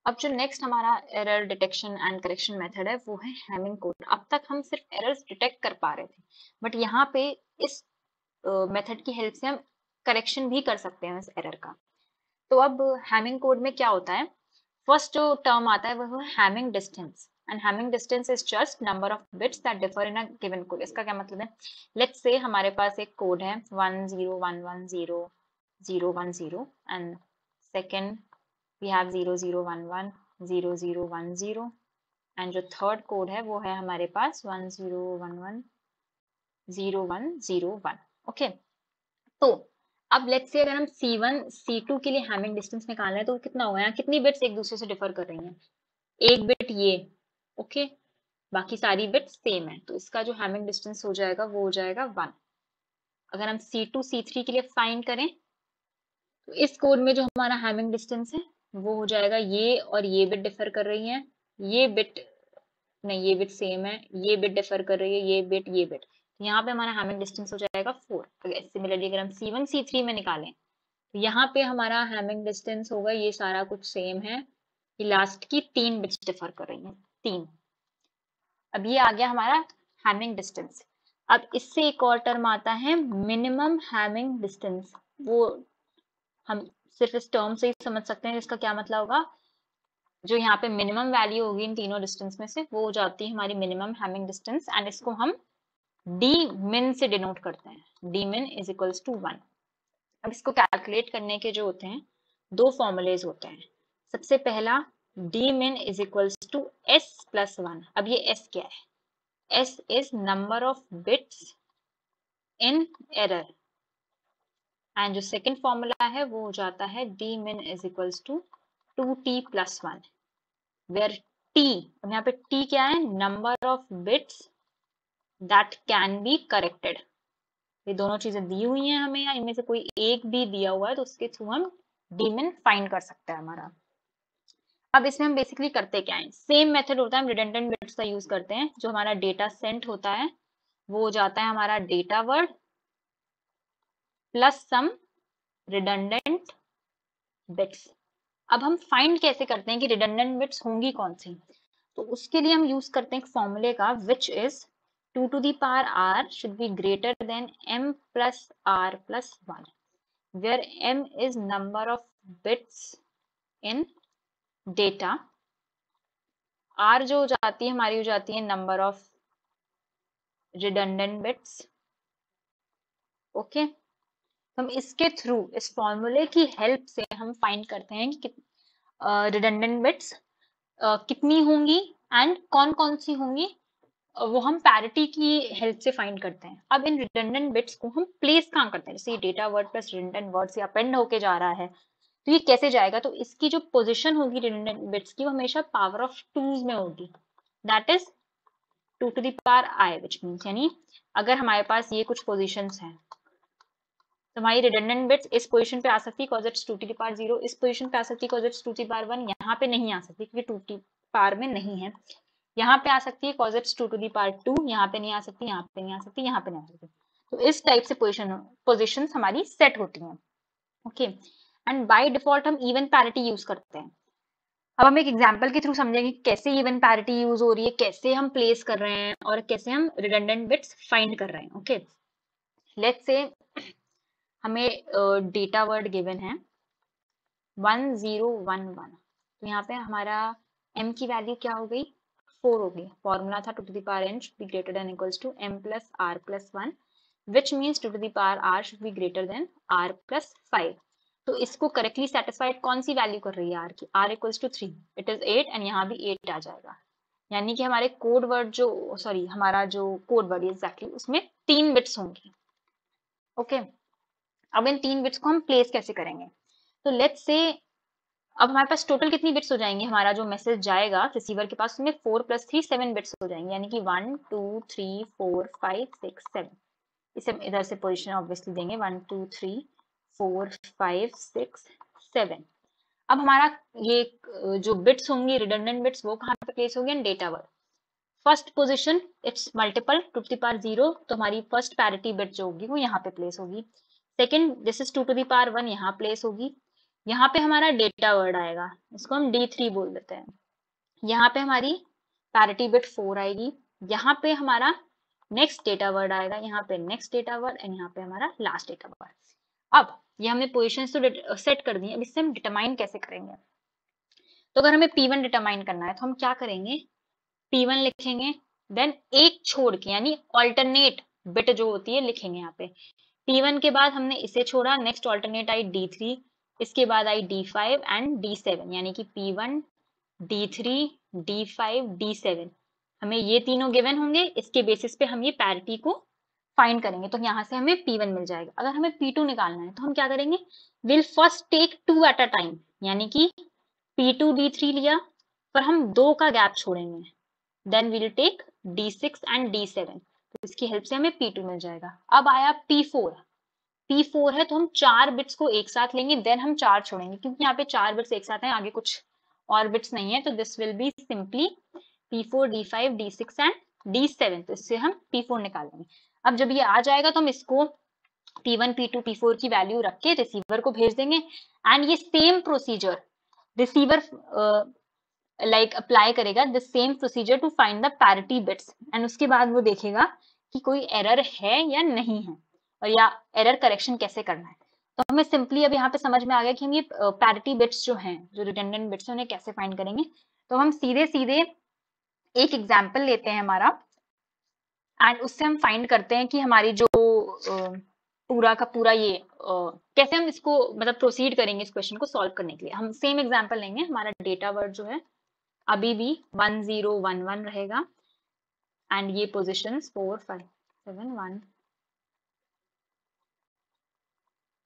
अब जो नेक्स्ट हमारा error detection and correction method है वो है हैमिंग कोड। अब तक हम सिर्फ एरर्स डिटेक्ट कर पा रहे थे, बट यहाँ पे इस मेथड की हेल्प से हम करेक्शन भी कर सकते हैं इस एरर का। तो अब हैमिंग कोड में क्या होता है, फर्स्ट जो टर्म आता है वो है Hamming distance, and Hamming distance is just number of bits that differ in a given code. इसका क्या मतलब है, लेट्स से हमारे पास एक कोड है 10110010 and second we have 0011 0010 and जो थर्ड कोड है वो है हमारे पास 1011 0101। ओके, तो अब लेट्स से अगर हम C1 C2 के लिए हैमिंग डिस्टेंस निकालना है तो कितना होगा, यहाँ कितनी बिट्स एक दूसरे से डिफर कर रही हैं, एक बिट ये, ओके, बाकी सारी बिट्स सेम है, तो इसका जो हैमिंग डिस्टेंस हो जाएगा वो हो जाएगा 1। अगर हम C2 C3 के लिए फाइंड करें तो इस कोड में जो हमारा हैमिंग डिस्टेंस है वो हो जाएगा ये और ये बिट डिफर कर रही है, ये बिट नहीं, ये बिट सेम है, ये बिट डिफर कर रही है, ये बिट ये बिट, तो यहाँ पे हमारा हैमिंग डिस्टेंस हो जाएगा 4। सिमिलरली अगर हम C1 C3 में निकालें तो यहाँ पे हमारा हैमिंग डिस्टेंस होगा, ये सारा कुछ सेम है, ये लास्ट की 3 बिट्स डिफर कर रही हैं, 3। अब ये आ गया हमारा हैमिंग डिस्टेंस। अब इससे एक और टर्म आता है मिनिमम हैमिंग डिस्टेंस, वो हम सिर्फ इस टर्म से ही समझ सकते हैं इसका क्या मतलब होगा। जो यहाँ पे मिनिमम वैल्यू होगी इन तीनों डिस्टेंस में से वो हो जाती है हमारी मिनिमम हैमिंग डिस्टेंस, एंड इसको हम डी मिन से डिनोट करते हैं, D min is equals to 1। अब इसको कैलकुलेट करने के जो होते हैं दो फॉर्मूलेज होते हैं। सबसे पहला D min is equals to S plus 1। अब ये एस क्या है, S is number of bits in error, and जो सेकंड फॉर्मूला है वो हो जाता है D min is equals to 2t plus 1, where t, अब यहाँ पे t क्या है, number of bits that can be corrected. ये दोनों चीजें दी हुई हैं हमें, या इनमें से कोई एक भी दिया हुआ है तो उसके थ्रू हम डी मिन फाइंड कर सकते हैं हमारा। अब इसमें हम बेसिकली करते क्या है, सेम मेथड होता है, हम रिडंडेंट बिट्स का यूज करते हैं। जो हमारा डेटा सेंट होता है वो हो जाता है हमारा डेटा वर्ड प्लस सम रिडंडेंट बिट्स। अब हम फाइंड कैसे करते हैं कि रिडंडेंट बिट्स होंगी कौन सी, तो उसके लिए हम यूज करते हैं एक फॉर्मूले का which is 2 to the power r should be greater than m plus r plus 1, where m is number of bits in data, r जो हो जाती है हमारी हो जाती है number of redundant bits. Okay, हम इसके थ्रू इस फॉर्मूले की हेल्प से हम फाइंड करते हैं कि रिडंडेंट बिट्स कितनी होंगी एंड कौन कौन सी होंगी, वो हम पैरिटी की हेल्प से फाइंड करते हैं। अब इन रिडंडेंट बिट्स को हम प्लेस कहाँ करते हैं, जैसे ये data word plus redundant word से अपेंड होके जा रहा है तो ये कैसे जाएगा, तो इसकी जो पोजीशन होगी रिडंडेंट बिट्स की वो हमेशा पावर ऑफ 2 में होगी, that is 2 to the power i, which means यानी अगर हमारे पास ये कुछ पोजिशंस हैं तो हमारी रिडंडेंट बिट्स इस पोजीशन पे आ सकती है cos it's 2 to the power 0, इस पोजीशन पे आ सकती है cos it's 2 to the power 1, यहाँ पे नहीं आ सकती क्योंकि 2 to the power में नहीं है। यहाँ पे आ सकती है cos it's 2 to the power 2, यहाँ पे नहीं आ सकती, यहाँ पे नहीं आ सकती, यहाँ पे नहीं आ सकती। तो इस टाइप से पोजीशंस हमारी सेट होती हैं। ओके, एंड बाय डिफॉल्ट हम इवन पैरिटी यूज करते हैं। अब हम एक एग्जांपल के थ्रू समझेंगे कैसे इवन पैरिटी यूज हो रही है, कैसे हम प्लेस कर रहे हैं और कैसे हम रिडंडेंट बिट्स फाइंड कर रहे हैं। ओके, लेट्स से हमें डेटा वर्ड गिवन है 1011, तो यहाँ पे हमारा m की वैल्यू क्या हो गई, 4 हो गई। फॉर्मूला था 2 to the power n should be greater than equals to m plus r plus 1, which means 2 to the power r should be greater than r plus 5। तो इसको करेक्टली सेटिस्फाइड कौन सी वैल्यू कर रही है r की, r equals to 3, it is 8 and यहाँ भी 8 आ जाएगा, यानी कि हमारे कोड वर्ड जो हमारा जो कोड वर्ड एग्जैक्टली उसमें 3 बिट्स होंगे। ओके, अब इन 3 बिट्स को हम प्लेस कैसे करेंगे, तो लेट्स से अब हमारे पास टोटल कितनी बिट्स हो जाएंगी, हमारा जो मैसेज जाएगा रिसीवर के पास उसमें 4 + 3 7 बिट्स हो जाएंगे, यानी कि 1 2 3 4 5 6 7। इसे हम इधर से पोजीशन ऑब्वियसली देंगे 1 2 3 4 5 6 7। अब हमारा ये जो बिट्स होंगी रिडंडेंट बिट्स वो कहाँ पे प्लेस होंगे, data word first position it's multiple 2 to the power 0, तो हमारी फर्स्ट पैरिटी बिट जो होगी वो यहाँ पे प्लेस होगी। Second this is 2 to the power 1, यहाँ प्लेस होगी। यहाँ पे हमारा डेटा वर्ड आएगा, इसको हम D3 बोल देते हैं। यहाँ पे हमारी पैरिटी बिट 4 आएगी, यहाँ पे हमारा नेक्स्ट डेटा वर्ड आएगा, यहाँ पे नेक्स्ट डेटा वर्ड एंड यहाँ पे हमारा लास्ट डेटा वर्ड। अब ये हमने पोजीशंस तो सेट कर दी, अब इससे हम डिटरमाइन कैसे करेंगे। तो अगर हमें P1 डिटरमाइन करना है तो हम क्या करेंगे, P1 लिखेंगे, देन एक छोड़ के यानी ऑल्टरनेट बिट जो होती है लिखेंगे यहाँ पे। P1 के बाद हमने इसे छोड़ा, नेक्स्ट ऑल्टरनेट आई D3, इसके बाद आई D5 एंड D7, यानी कि P1 D3 D5 D7, हमें ये तीनों गिवन होंगे, इसके बेसिस पे हम ये पैरिटी को फाइंड करेंगे, तो यहाँ से हमें P1 मिल जाएगा। अगर हमें P2 निकालना है तो हम क्या करेंगे, will first take 2 at a time, यानी कि P2 D3 लिया पर हम 2 का गैप छोड़ेंगे, then will take D6 and D7, तो इसकी हेल्प से हमें P2 मिल जाएगा। अब आया P4 है तो हम 4 बिट्स को एक साथ लेंगे, देन हम 4 छोड़ेंगे, क्योंकि यहाँ पे 4 बिट्स एक साथ हैं, आगे कुछ और बिट्स नहीं है, तो this will be simply P4 D5 D6 and D7, तो इससे हम P4 निकालेंगे। अब जब ये आ जाएगा तो हम इसको P1 P2 P4 की वैल्यू रख के रिसीवर को भेज देंगे, एंड ये same procedure receiver like apply करेगा, the same procedure to find the parity bits, and उसके बाद वो देखेगा कि कोई एरर है या नहीं है, और या एरर करेक्शन कैसे करना है। तो हमें सिंपली अब यहाँ पे समझ में आ गया कि हम ये पैरिटी बिट्स जो हैं, जो रिडंडेंट बिट्स हैं, उन्हें कैसे फाइंड करेंगे। तो हम सीधे सीधे एक एग्जाम्पल लेते हैं हमारा, एंड उससे हम फाइंड करते हैं कि हमारी जो पूरा का पूरा ये कैसे हम इसको मतलब प्रोसीड करेंगे इस क्वेश्चन को सॉल्व करने के लिए। हम सेम एग्जाम्पल लेंगे, हमारा डेटा वर्ड जो है अभी भी 1011 रहेगा, एंड ये पोजीशंस 4 5 7 1,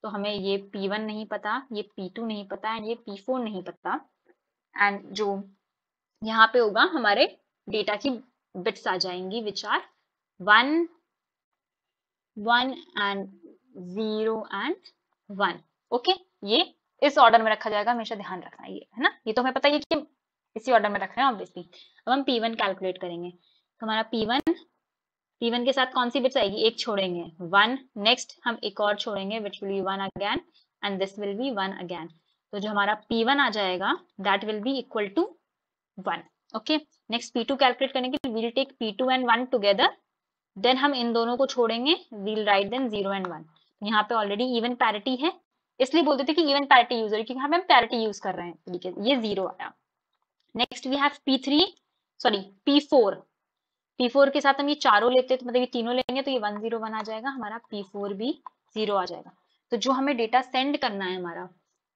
तो हमें ये P1 नहीं पता, ये P2 नहीं पता, एंड ये P4 नहीं पता, एंड जो यहाँ पे होगा हमारे डेटा की बिट्स आ जाएंगी which are 1 1 and 0 and 1। Okay, ये इस ऑर्डर में रखा जाएगा, हमेशा ध्यान रखना ये है ना, ये तो हमें पता है कि इसी ऑर्डर में रख रहे हैं ऑब्वियसली। अब हम P1 कैलकुलेट करेंगे, तो हमारा P1 के साथ कौन सी बिट्स आएगी, एक छोड़ेंगे 1, नेक्स्ट हम एक और छोड़ेंगे which will be 1 again, and this will be 1 again, तो जो हमारा P1 आ जाएगा that will be equal to 1। Okay, next P2 calculate करने के लिए will take P2 and 1 together, then हम इन दोनों को छोड़ेंगे, विल राइट देन 0 एंड 1। यहाँ पे ऑलरेडी इवन पैरिटी है, इसलिए बोलते थे कि इवन पैरिटी यूज हो रही है, क्योंकि यहाँ पे हम पैरिटी यूज कर रहे हैं, ठीक है, ये 0 आया। नेक्स्ट वी हैव P4 के साथ हम ये चारों लेते हैं, तो मतलब ये तीनों लेंगे तो ये 1 0 1 आ जाएगा, हमारा P4 भी 0 आ जाएगा। तो जो हमें डेटा सेंड करना है हमारा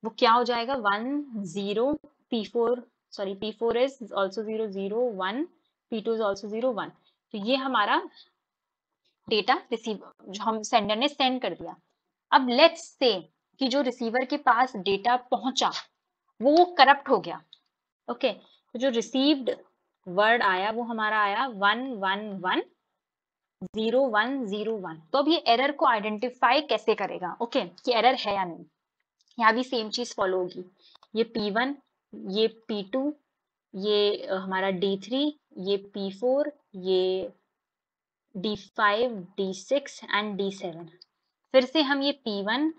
वो क्या हो जाएगा, 1 0 P4 is also 0 0 1, P2 is also 0 1, तो ये हमारा डेटा रिसीव जो हम सेंडर ने सेंड कर दिया। अब लेट्स से कि जो रिसीवर के पास डेटा पहुंचा वो करप्ट हो गया। ओके, तो जो रिसीव्ड वर्ड आया वो हमारा आया 1 1 1 0 1 0 1। तो अब ये एरर को आइडेंटिफाई कैसे करेगा, ओके, कि एरर है या नहीं। यहाँ भी सेम चीज फॉलो होगी, ये P1, ये P2, ये हमारा D3, ये P4, ये D5 D6 एंड D7। फिर से हम ये P1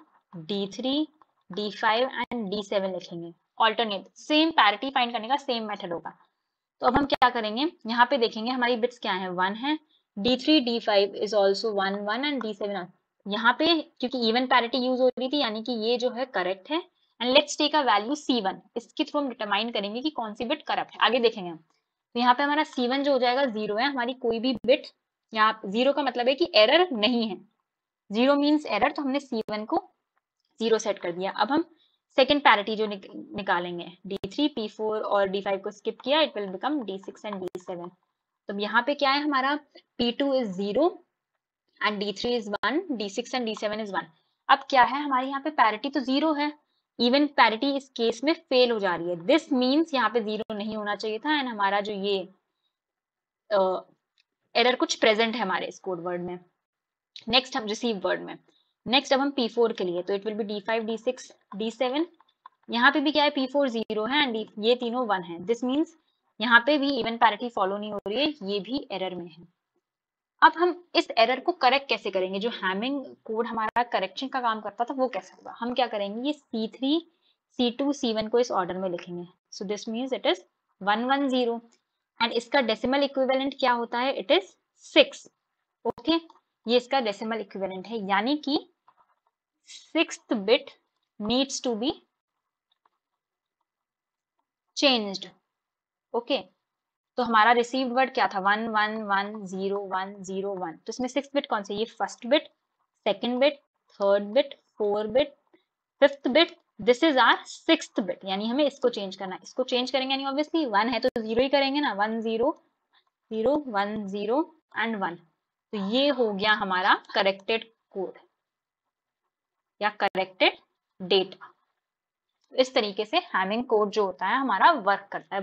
D3 D5 and D7 लिखेंगे, ऑल्टरनेट, सेम पैरिटी फाइंड करने का सेम मेथड होगा। तो अब हम क्या करेंगे, यहाँ पे देखेंगे हमारी बिट्स क्या है, 1 है, D3 D5 is also 1 1 and D7। यहाँ पे क्योंकि इवन पैरिटी यूज हो रही थी, यानी कि ये जो है करेक्ट है, and let's take a value C1, इसके थ्रू हम डिटरमाइन करेंगे कि कौन सी बिट करेक्ट है, आगे देखेंगे हम। तो यहाँ पे हमारा C1 जो हो जाएगा 0 है, हमारी कोई भी बिट, यहाँ 0 का मतलब है कि एरर नहीं है, 0 मीन्स एरर, तो हमने C1 को 0 सेट कर दिया। अब हम सेकेंड पैरिटी जो निकालेंगे, D3 P4 और D5 को स्किप किया, it will become D6 and D7। तो यहाँ पे क्या है हमारा P2 is 0 and D3 is 1, D6 and D7 is 1। अब क्या है हमारे यहाँ पे पैरिटी तो 0 है, इवन पैरिटी इस केस में फेल हो जा रही है, दिस मीन्स यहाँ पे 0 नहीं होना चाहिए था, एंड हमारा जो ये एरर कुछ प्रेजेंट है हमारे इस कोड वर्ड में। नेक्स्ट हम रिसीव वर्ड में, नेक्स्ट अब हम P4 के लिए, तो it will be D5 D6 D7। यहाँ पे भी क्या है, P4 0 है एंड ये तीनों 1 है, दिस मीन्स यहाँ पे भी इवन पैरिटी फॉलो नहीं हो रही है, ये भी एरर में है। अब हम इस एरर को करेक्ट कैसे करेंगे, जो हैमिंग कोड हमारा करेक्शन का काम करता था वो कैसे होगा। हम क्या करेंगे, ये C3 C2 C1 को इस ऑर्डर में लिखेंगे। So this means it is 110 and इसका डेसिमल इक्विवेलेंट क्या होता है? It is 6। ओके, ये इसका डेसिमल इक्विवेलेंट है, यानी कि 6th bit needs to be changed. Okay, तो हमारा रिसीव्ड वर्ड क्या था? 111011, तो इसमें 6th बिट कौन सी? ये first bit, second bit, third bit, fourth bit, fifth bit, this is our 6th bit, यानी हमें इसको चेंज करना है। इसको चेंज करेंगे यानी ऑब्वियसली 1 है तो 0 ही करेंगे ना, 1 0 0 1 0 एंड 1। तो ये हो गया हमारा करेक्टेड कोड या करेक्टेड डेटा। इस तरीके से हैमिंग कोड जो होता है हमारा वर्क करता है।